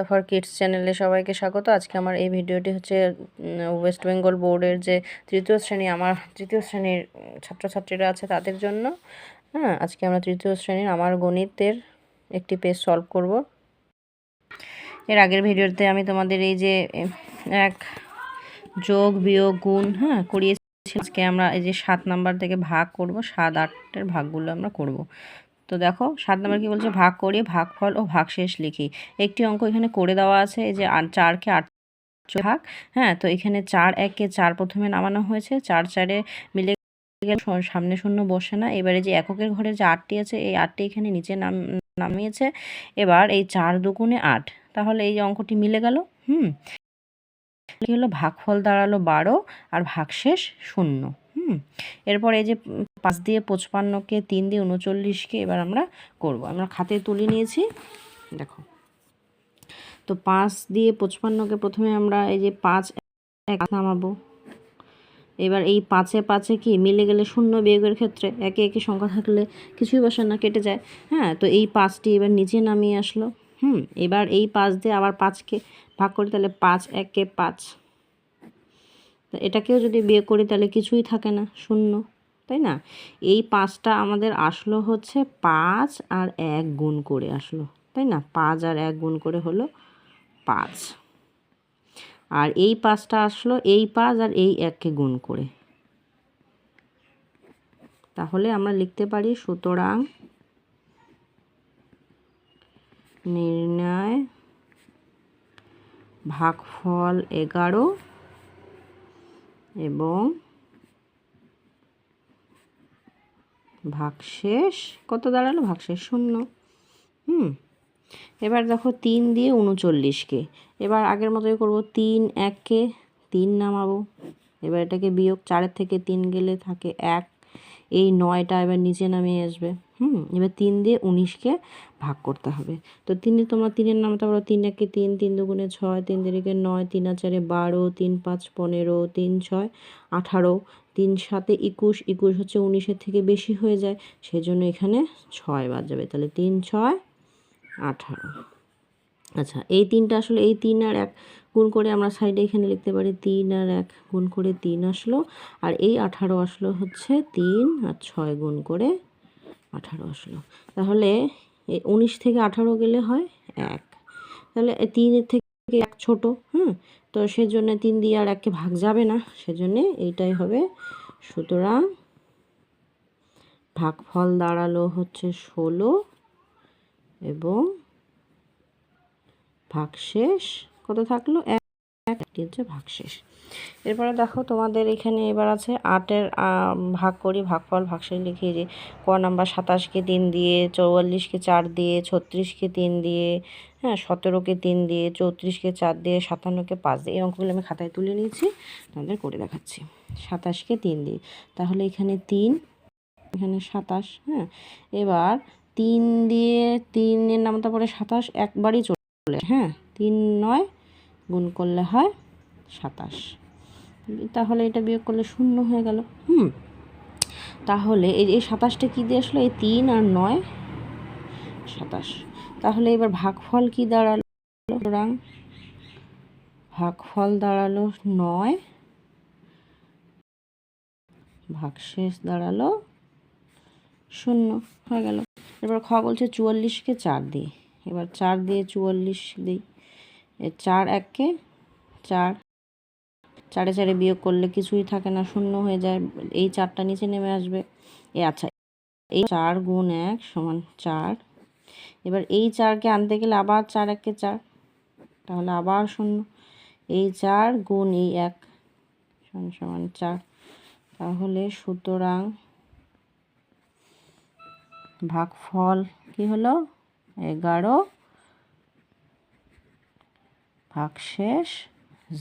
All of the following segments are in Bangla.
ফর কিডস চ্যানেলে সবাইকে স্বাগত। আজকে আমার এই ভিডিওটি হচ্ছে ওয়েস্ট বেঙ্গল বোর্ডের যে আমার তৃতীয় শ্রেণীর ছাত্রছাত্রীরা আছে তাদের জন্য। হ্যাঁ, আজকে আমরা তৃতীয় শ্রেণীর আমার গণিতের একটি পেজ সলভ করব। এর আগের ভিডিওতে আমি তোমাদের এই যে এক যোগ বিয়োগ গুণ করিয়েছি। আজকে আমরা এই যে 7 নাম্বার থেকে ভাগ করব, 7, 8-এর ভাগগুলো আমরা করব। তো দেখো 7 নাম্বার কি বলছে, ভাগ করি, ভাগফল ও ভাগশেষ লিখি। একটি অঙ্ক এখানে করে দেওয়া আছে, এই যে 4কে 8 ভাগ। তো এখানে 4 1-কে 4 প্রথমে নামানো হয়েছে, 4 4-এ মিলে সামনে শূন্য বসে না। এবারে যে এককের ঘরে যে 8টি আছে, এই 8টি এখানে নিচে নামিয়েছে। এবার এই 4 দুগুণে 8, তাহলে এই অঙ্কটি মিলে গেল। কি হলো, ভাগফল দাঁড়ালো 12 আর ভাগশেষ 0। এরপর এই যে 5 দিয়ে 55-কে, 3 দিয়ে 39-কে এবার আমরা করব। আমরা খাতায় তুলে নিয়েছি, দেখো। তো 5 দিয়ে 55-কে প্রথমে আমরা এই যে 5 1 নামাবো। এবার এই 5-এ 5-এ কি মিলে গেলে 0, বিয়োগের ক্ষেত্রে একে একে সংখ্যা থাকলে কিছুই বসে না, কেটে যায়। তো এই 5টি এবার নিচে নামিয়ে আসলো। এবার এই 5 দিয়ে আবার 5-কে ভাগ করি, তাহলে 5 1-কে 5। এটাকেও যদি বিয়োগ করি তাহলে কিছুই থাকে না, 0, তাই না? এই 5টা আমাদের আসলো হচ্ছে 5 আর 1 গুণ করে আসলো, তাই না? 5 আর 1 গুণ করে হলো 5। আর এই 5টা আসলো এই 5 আর এই 1-কে গুণ করে। তাহলে আমরা লিখতে পারি, সুতরাং নির্ণয় ভাগফল 11 এবং ভাগশেষ কত দাঁড়ালো, ভাগশেষ 0। এবার দেখো 3 দিয়ে 39-কে এবার আগের মতোই করব। 3 1-কে 3 নামাবো। এবার এটাকে বিয়োগ, 4-এর থেকে 3 গেলে থাকে 1। এই 9টা এবার নিচে নামিয়ে আসবে। এবার 3 দিয়ে 19-কে ভাগ করতে হবে। তো 3-এ তোমরা 3-এর নামটা বলো, 3 1-কে 3, 3 দুগুণে 6, 3 3-কে 9, 3 আর 4-এ 12, 3 5 15, 3 6 18, 3 7-এ 21, 21 হচ্ছে 19-এর থেকে বেশি হয়ে যায়, সেজন্য এখানে 6 বাদ যাবে। তাহলে 3 6 18। আচ্ছা, এই 3টা আসলে এই 3 আর 1 গুণ করে আমরা সাইডে এখানে লিখতে পারি 3 আর 1 গুণ করে 3 আসলো। আর এই 18 আসলো হচ্ছে 3 আর 6 গুণ করে 18 আসলো। তাহলে এই 19 থেকে 18 গেলে হয় 1। তাহলে 3-এর থেকে 1 ছোট। তো সেজন্য 3 দিয়ে আর 1-কে ভাগ যাবে না, সেজন্যে এইটাই হবে। সুতরাং ভাগফল দাঁড়ালো হচ্ছে 16 এবং ভাগশেষ কত থাকলো, 1 হচ্ছে ভাগশেষ। এরপরে দেখো তোমাদের এখানে এবার আছে 8-এর ভাগ করি, ভাগফল ভাগশেষ লিখি। যে ক নাম্বার 27-কে 3 দিয়ে, 44-কে 4 দিয়ে, 36-কে 3 দিয়ে, 17-কে 3 দিয়ে, 34-কে 4 দিয়ে, 57-কে 5 দিয়ে। এই অঙ্কগুলো আমি খাতায় তুলে নিয়েছি, তোমাদের করে দেখাচ্ছি। 27-কে 3 দিয়ে, তাহলে এখানে 3, এখানে 27। এবার 3 দিয়ে 3-এর নামটা পরে 27 একবারই চলে। 3 9 গুণ করলে হয় 27। তাহলে এটা বিয়োগ করলে 0 হয়ে গেল। তাহলে এই 27টা কী দিয়ে আসলো, এই 3 আর 9 27। তাহলে এবার ভাগফল কি দাঁড়ালো, সুতরাং ভাগফল দাঁড়ালো 9, ভাগশেষ দাঁড়ালো 0 হয়ে গেল। এবার খ বলছে 44-কে 4 দিয়ে, এবার 4 দিয়ে 44 দিই। 4 1-কে 4, 4-এ 4-এ বিয়োগ করলে কিছুই থাকে না, 0 হয়ে যায়। এই 4টা নিচে নেমে আসবে। আচ্ছা, এই 4 গুণ 1 সমান 4। এবার এই 4-কে আনতে গেলে আবার 4 1-কে 4, তাহলে আবার 0। এই 4 গুণ এই 1 সমান 4। তাহলে সুতরাং ভাগফল কি হলো, 11, ভাগশেষ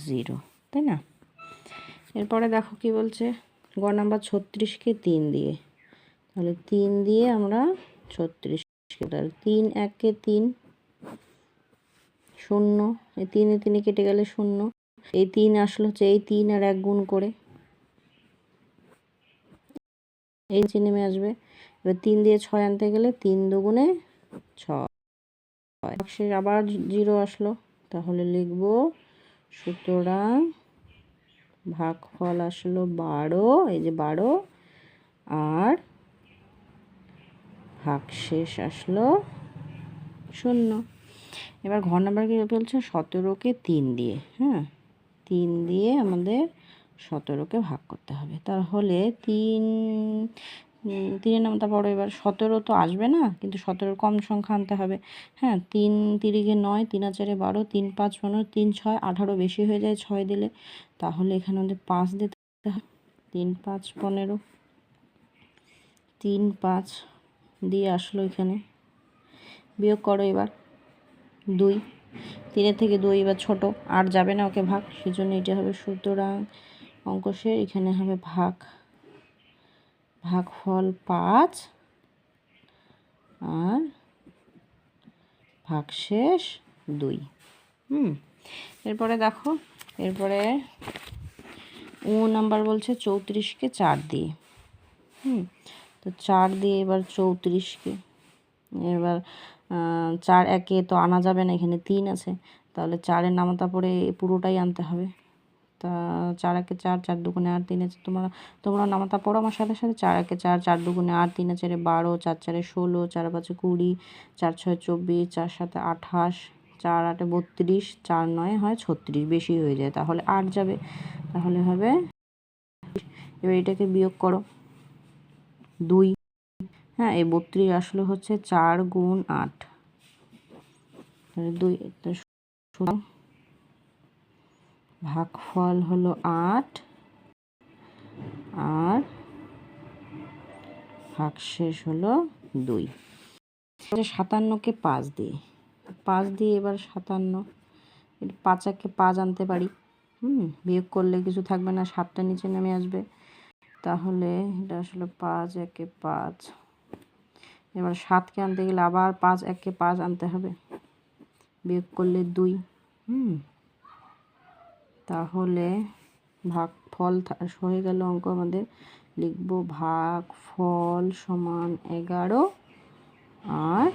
0, তাই না? এরপরে দেখো কি বলছে, গ নাম্বার 36-কে 3 দিয়ে, তাহলে 3 দিয়ে আমরা 36-কে, তাহলে 3 1-কে 3 0, এই 3 এ 3 কেটে গেলে 0। এই 3 আসলে হচ্ছে এই 3 আর 1 গুণ করে, এই নিচে নেমে আসবে। এবার 3 দিয়ে 6 আনতে গেলে 3 দুগুণে 6। ভাগশেষ আবার 0 আসলো, তাহলে লিখব সুতরাং ভাগফল আসলো 12, এই যে 12, আর ভাগশেষ আসলো 0। এবার ঘর নাম্বার কি বলছে, 17কে 3 দিয়ে, হ্যাঁ 3 দিয়ে আমাদের 17কে ভাগ করতে হবে। তাহলে 3 নামটা পড়ো। এবার 17 তো আসবে না, কিন্তু 17 কম সংখ্যা আনতে হবে। হ্যাঁ 3 তিরিকে 9, 3 আর 4 12, 3 5 15, 3 6 18, বেশি হয়ে যায় 6 দিলে। তাহলে এখানে আমাদের 5 দিতে হবে। 3 5 15, 3 5 দিয়ে আসলো এখানে। বিয়োগ করো এবার 2, 3 থেকে 2 এবার ছোট, আর যাবে না ওকে ভাগ, সেজন্য এটা হবে। সুতরাং অঙ্কশের এখানে হবে ভাগফল 5 আর ভাগশেষ 2। এরপরে দেখো, এরপরে নাম্বার বলছে 34কে 4 দিয়ে। তো 4 দিয়ে এবার 34কে, এবার 4 একে তো আনা যাবে না, এখানে 3 আছে, তাহলে 4-এর নামতা পড়ে পুরোটাই আনতে হবে। তা 4 একে 4, 4 দুগুণে 8, 3 আছে, তোমরা নামাতা পড়ো আমার সাথে সাথে। 4 একে 4, 4 দুগুণে 8, 3 4 12, 4 4 16, 4 5 20, 4 6 24, 4 7 28, 4 8 32, 4 9 হয় 36, বেশি হয়ে যায়, তাহলে 8 যাবে, তাহলে হবে। এবার এটাকে বিয়োগ করো 2, হ্যাঁ এই 32 আসলে হচ্ছে 4 গুণ 8, তাহলে 2, ভাগফল হলো 8 আর ভাগশেষ হলো 2। 57কে 5 দিয়ে, 5 দিয়ে এবার 57, 5 একে 5 আনতে পারি, বিয়োগ করলে কিছু থাকবে না, 7টা নিচে নেমে আসবে, তাহলে এটা আসলে 5 একে 5। এবার 7কে আনতে গেলে আবার 5 একে 5 আনতে হবে, বিয়োগ করলে 2, তাহলে ভাগফল হয়ে গেল অঙ্ক আমাদের। লিখব ভাগফল সমান 11 আর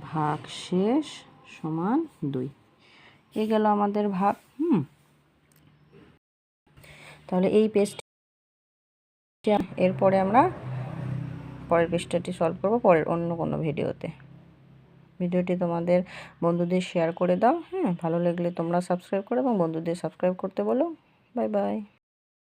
ভাগশেষ সমান 2। এই গেল আমাদের ভাগ। তাহলে এই পেজটি, এরপরে আমরা পরের পেজটি সলভ করব পরের অন্য কোনো ভিডিওতে। ভিডিওটি তোমাদের বন্ধুদের শেয়ার করে দাও, ভালো লাগলে তোমরা সাবস্ক্রাইব করো এবং বন্ধুদের সাবস্ক্রাইব করতে বলো। Bye bye.